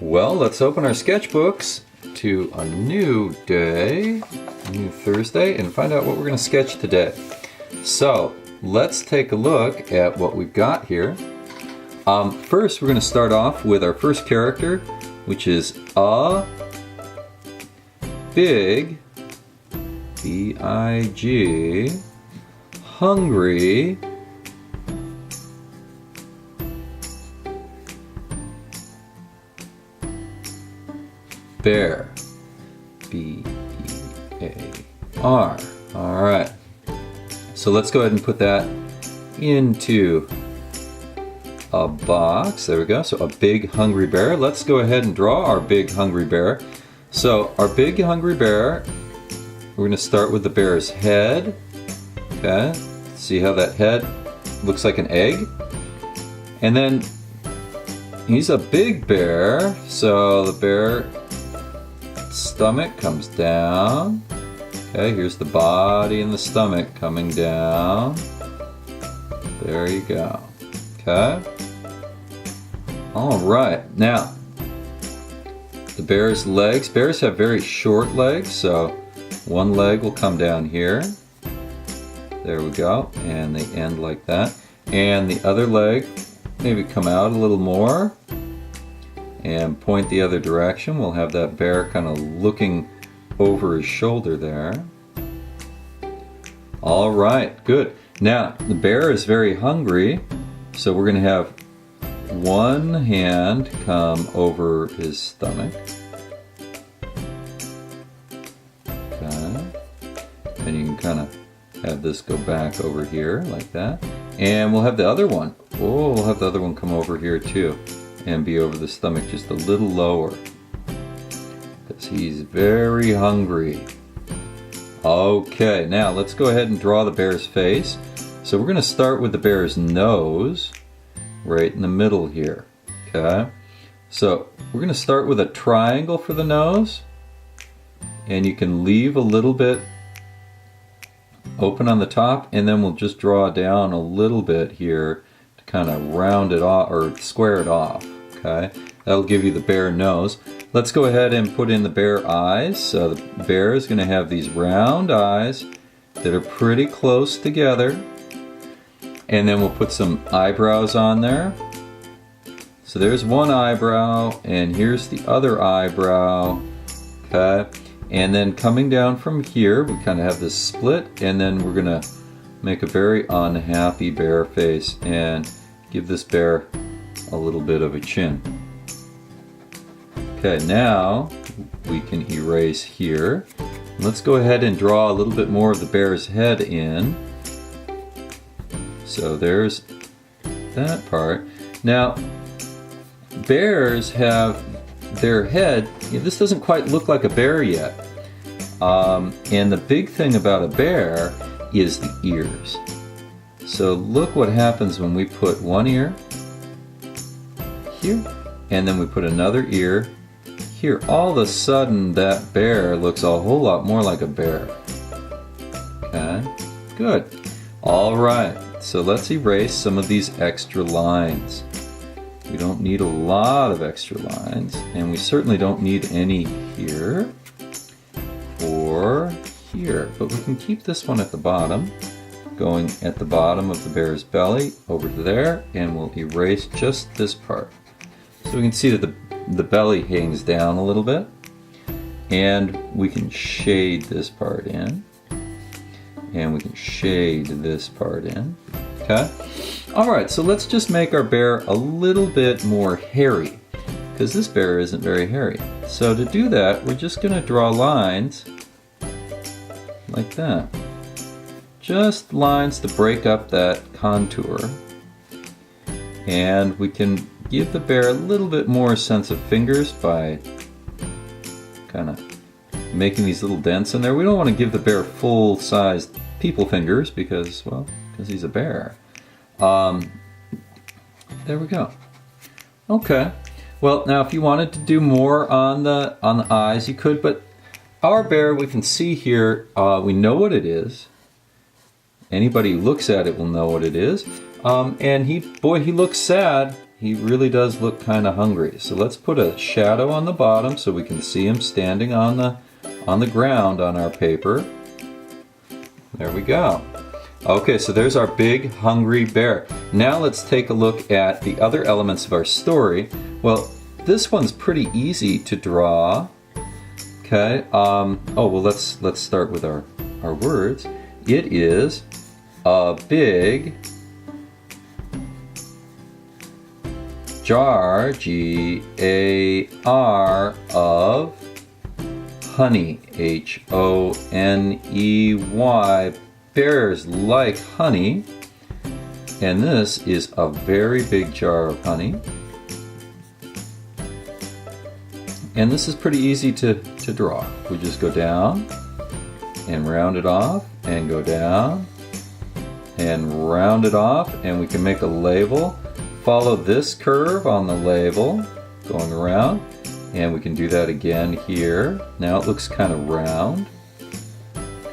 Well, let's open our sketchbooks to a new day, a new Thursday, and find out what we're going to sketch today. So, let's take a look at what we've got here. First, we're going to start off with our first character, which is a big, B-I-G, hungry bear. B-E-A-R. All right. So let's go ahead and put that into a box. There we go. So a big hungry bear. Let's go ahead and draw our big hungry bear. So our big hungry bear, we're going to start with the bear's head. Okay. See how that head looks like an egg? And then he's a big bear, so the bear stomach comes down. Okay, here's the body and the stomach coming down. There you go. Okay. All right. Now, the bear's legs. Bears have very short legs, so one leg will come down here. There we go. And they end like that. And the other leg maybe come out a little more and point the other direction. We'll have that bear kind of looking over his shoulder there. All right, good. Now, the bear is very hungry, so we're going to have one hand come over his stomach. Okay. And you can kind of have this go back over here like that. And we'll have the other one. Oh, we'll have the other one come over here too and be over the stomach just a little lower because he's very hungry. Okay, now let's go ahead and draw the bear's face. So we're going to start with the bear's nose right in the middle here. Okay, so we're going to start with a triangle for the nose, and you can leave a little bit open on the top, and then we'll just draw down a little bit here to kind of round it off or square it off. Okay, that'll give you the bear nose. Let's go ahead and put in the bear eyes. So the bear is going to have these round eyes that are pretty close together, and then we'll put some eyebrows on there. So there's one eyebrow, and here's the other eyebrow. Okay, and then coming down from here, we kind of have this split, and then we're going to make a very unhappy bear face and give this bear a little bit of a chin. Okay, now we can erase here. Let's go ahead and draw a little bit more of the bear's head in. So there's that part. Now, bears have their head, this doesn't quite look like a bear yet. And the big thing about a bear is the ears. So look what happens when we put one ear here, and then we put another ear here. All of a sudden that bear looks a whole lot more like a bear. Okay, good. All right, so let's erase some of these extra lines. We don't need a lot of extra lines, and we certainly don't need any here or here, but we can keep this one at the bottom, going at the bottom of the bear's belly over to there, and we'll erase just this part. So we can see that the belly hangs down a little bit, and we can shade this part in, and we can shade this part in. Okay? Alright, so let's just make our bear a little bit more hairy, because this bear isn't very hairy. So to do that, we're just going to draw lines like that. Just lines to break up that contour. And we can give the bear a little bit more sense of fingers by kind of making these little dents in there. We don't want to give the bear full-sized people fingers because, well, because he's a bear. There we go. Okay. Well, now if you wanted to do more on the eyes, you could, but our bear, we can see here, we know what it is. Anybody who looks at it will know what it is. And he looks sad. he really does look kind of hungry. So let's put a shadow on the bottom so we can see him standing on the ground on our paper. There we go. Okay, so there's our big hungry bear. Now let's take a look at the other elements of our story. Well, this one's pretty easy to draw. Okay. Oh well, let's start with our words. It is a big jar, G-A-R, of honey, H-O-N-E-Y. Bears like honey, and this is a very big jar of honey. And this is pretty easy to draw. We just go down and round it off, and go down and round it off, and we can make a label. Follow this curve on the label going around, and we can do that again here. Now it looks kind of round.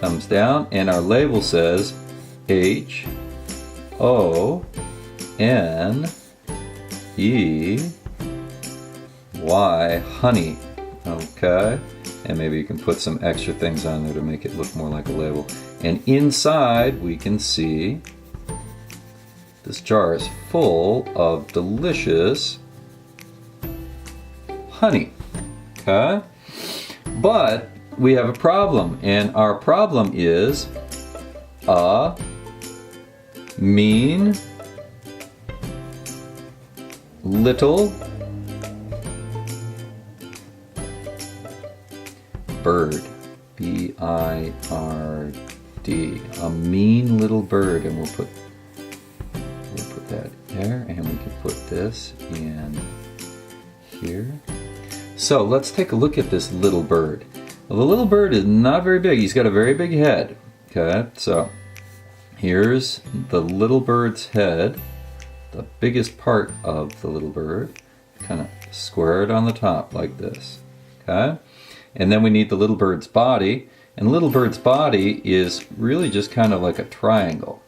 Comes down, and our label says H-O-N-E-Y, honey. Okay, and maybe you can put some extra things on there to make it look more like a label. And inside we can see this jar is full of delicious honey. Okay, but we have a problem, and our problem is a mean little bird. B-I-R-D. A mean little bird, and we'll put that there, and we can put this in here. So let's take a look at this little bird. Well, the little bird is not very big. He's got a very big head. Okay, so here's the little bird's head, the biggest part of the little bird. Kind of square it on the top like this. Okay, and then we need the little bird's body, and the little bird's body is really just kind of like a triangle.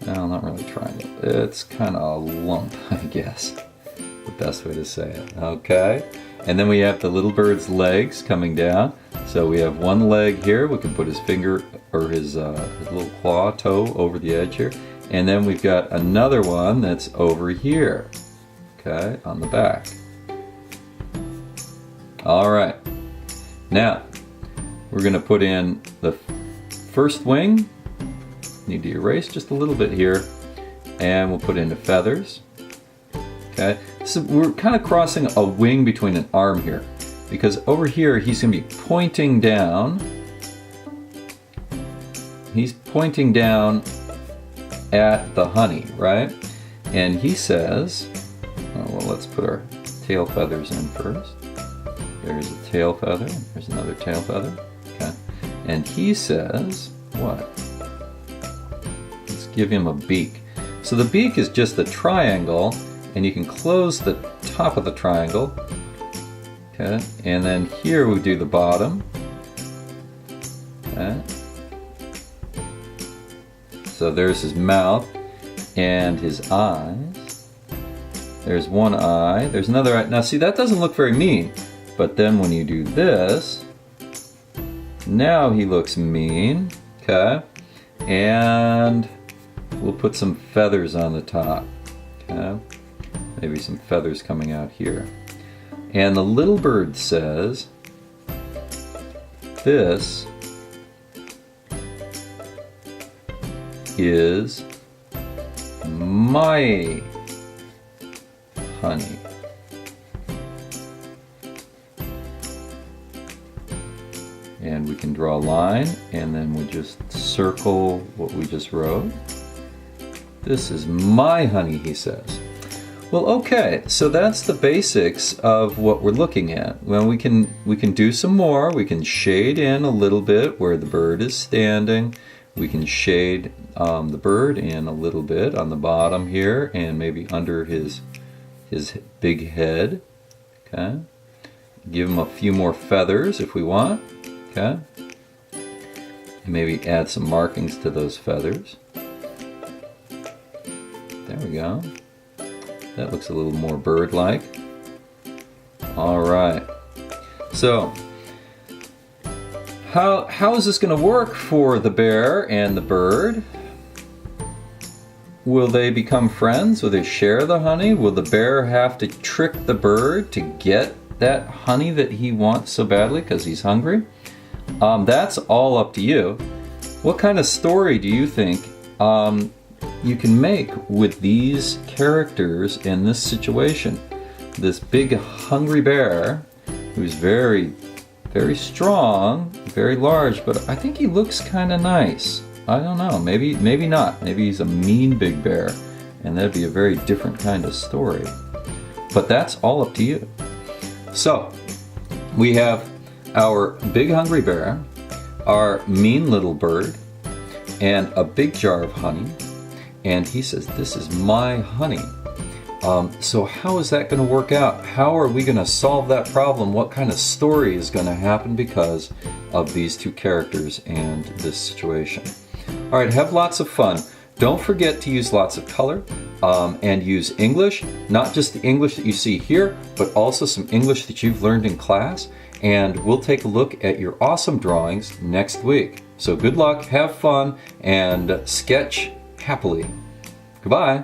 Well, not really a triangle. It's kind of a lump, I guess. The best way to say it. Okay. And then we have the little bird's legs coming down. So we have one leg here. We can put his finger or his little claw, toe over the edge here. And then we've got another one that's over here. Okay, on the back. All right. Now, we're going to put in the first wing. Need to erase just a little bit here. And we'll put in the feathers. Okay, so we're kind of crossing a wing between an arm here, because over here he's going to be pointing down. He's pointing down at the honey, right? And he says, oh, well, let's put our tail feathers in first. There's a tail feather. There's another tail feather. Okay, and he says what? Let's give him a beak. So the beak is just a triangle. And you can close the top of the triangle. Okay, and then here we do the bottom. Okay. So there's his mouth and his eyes. There's one eye. There's another eye. Now see, that doesn't look very mean. But then when you do this, now he looks mean. Okay, and we'll put some feathers on the top. Okay. Maybe some feathers coming out here. And the little bird says, this is my honey. And we can draw a line, and then we just circle what we just wrote. This is my honey, he says. Well, okay, so that's the basics of what we're looking at. Well, we can do some more. We can shade in a little bit where the bird is standing. We can shade the bird in a little bit on the bottom here, and maybe under his big head. Okay, give him a few more feathers if we want. Okay, and maybe add some markings to those feathers. There we go. That looks a little more bird-like. All right. So, how is this going to work for the bear and the bird? Will they become friends? Will they share the honey? Will the bear have to trick the bird to get that honey that he wants so badly because he's hungry? That's all up to you. What kind of story do you think you can make with these characters in this situation? This big hungry bear who's very, very strong, very large, but I think he looks kind of nice. I don't know, maybe not. Maybe he's a mean big bear, and that'd be a very different kind of story. But that's all up to you. So, we have our big hungry bear, our mean little bird, and a big jar of honey. And he says, this is my honey. So how is that going to work out? How are we going to solve that problem? What kind of story is going to happen because of these two characters and this situation? All right, have lots of fun. Don't forget to use lots of color and use English, not just the English that you see here, but also some English that you've learned in class. And we'll take a look at your awesome drawings next week. So good luck, have fun, and sketch happily. Goodbye.